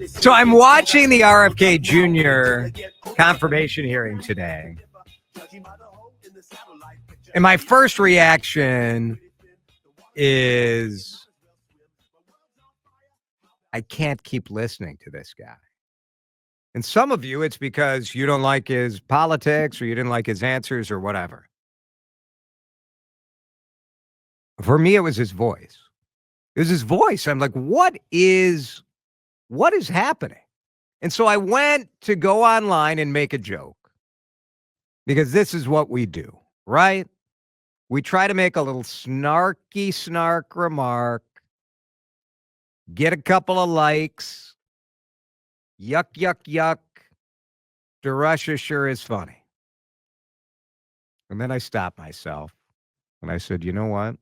So I'm watching the RFK Jr. confirmation hearing today. And my first reaction is I can't keep listening to this guy. And some of you, it's because you don't like his politics or you didn't like his answers or whatever. For me, it was his voice. It was his voice. I'm like, what is happening? And so I went to go online and make a joke because this is what we do, right? We try to make a little snarky snark remark, get a couple of likes. Yuck, yuck, yuck. DeRusha sure is funny. And then I stopped myself and I said, you know what?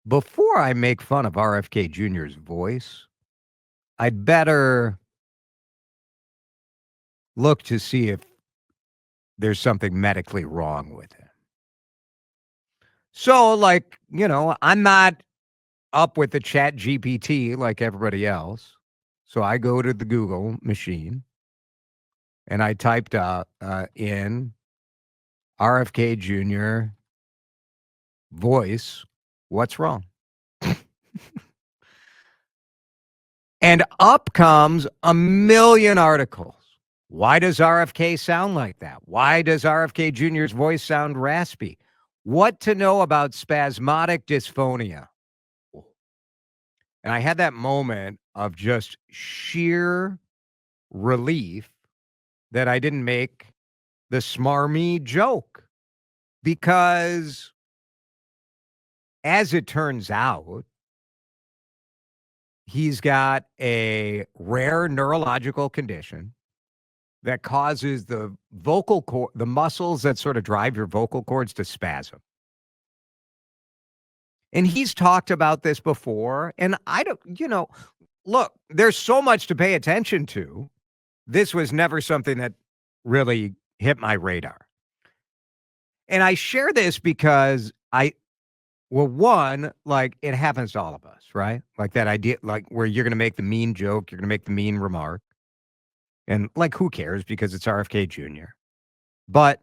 Before I make fun of RFK Jr.'s voice, I'd better look to see if there's something medically wrong with him. So, like, I'm not up with the chat GPT like everybody else. So I go to the Google machine and I typed in RFK Jr. voice, what's wrong? And up comes a million articles. Why does RFK sound like that? Why does RFK Jr.'s voice sound raspy? What to know about spasmodic dysphonia? And I had that moment of just sheer relief that I didn't make the smarmy joke. Because as it turns out, he's got a rare neurological condition that causes the vocal cord, the muscles that sort of drive your vocal cords to spasm. And he's talked about this before. And I don't, look, there's so much to pay attention to. This was never something that really hit my radar. And I share this because one, like it happens to all of us, right? Like that idea, like where you're going to make the mean joke, you're going to make the mean remark. And like, who cares because it's RFK Jr. But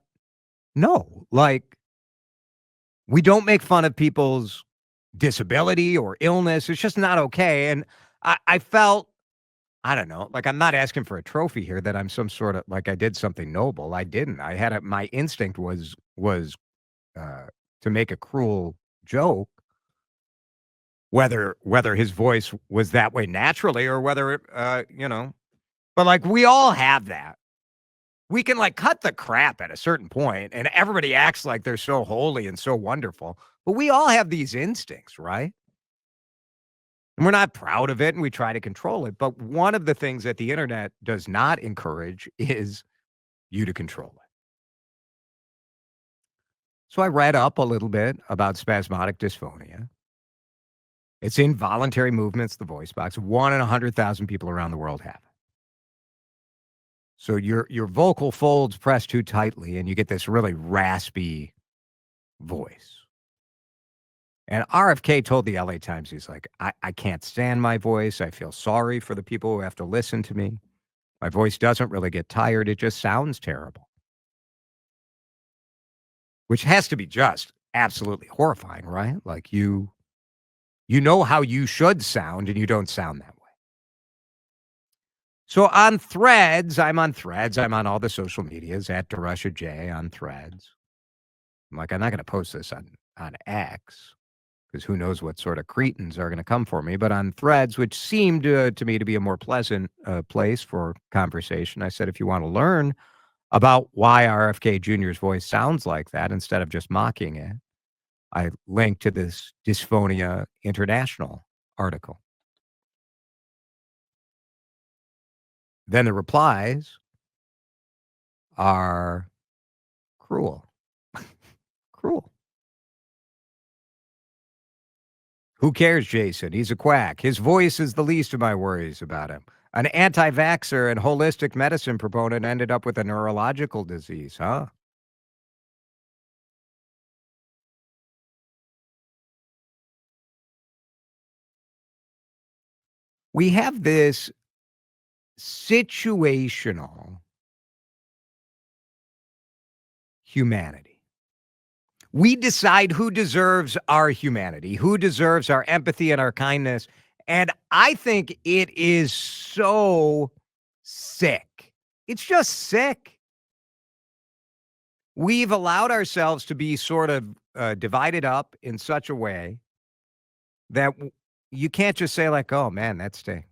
no, like we don't make fun of people's disability or illness. It's just not okay. And I felt, I don't know, like I'm not asking for a trophy here that I'm some sort of like I did something noble. I didn't. I had my instinct was to make a cruel joke, whether his voice was that way naturally or whether but like we all have that. We can like cut the crap at a certain point and everybody acts like they're so holy and so wonderful, but we all have these instincts, right? And we're not proud of it and we try to control it. But one of the things that the internet does not encourage is you to control it. So I read up a little bit about spasmodic dysphonia. It's involuntary movements, the voice box. 1 in 100,000 people around the world have it. So your vocal folds press too tightly and you get this really raspy voice. And RFK told the LA Times, he's like, I can't stand my voice. I feel sorry for the people who have to listen to me. My voice doesn't really get tired. It just sounds terrible. Which has to be just absolutely horrifying, right? Like you know how you should sound and you don't sound that way. So on Threads, I'm on all the social medias at DeRusha J on Threads. I'm like, I'm not going to post this on X because who knows what sort of cretins are going to come for me. But on Threads, which seemed to me to be a more pleasant place for conversation, I said, if you want to learn about why RFK Jr.'s voice sounds like that instead of just mocking it, I linked to this Dysphonia International article. Then the replies are cruel. Cruel. Who cares, Jason? He's a quack. His voice is the least of my worries about him. An anti-vaxxer and holistic medicine proponent ended up with a neurological disease, huh? We have this situational humanity. We decide who deserves our humanity, who deserves our empathy and our kindness. And I think it is so sick. It's just sick. We've allowed ourselves to be sort of divided up in such a way that you can't just say, like, oh man, that stinks.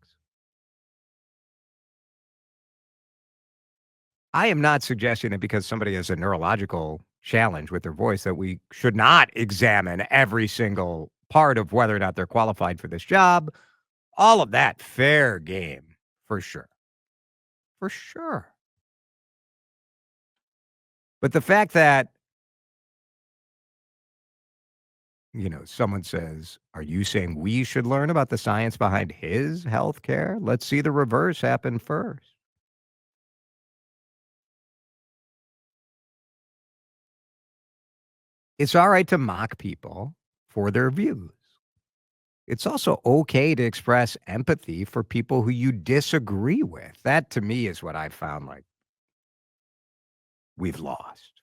I am not suggesting that because somebody has a neurological challenge with their voice that we should not examine every single part of whether or not they're qualified for this job. All of that, fair game, for sure. For sure. But the fact that, someone says, "Are you saying we should learn about the science behind his healthcare? Let's see the reverse happen first." It's all right to mock people for their views. It's also okay to express empathy for people who you disagree with. That to me is what I found like we've lost.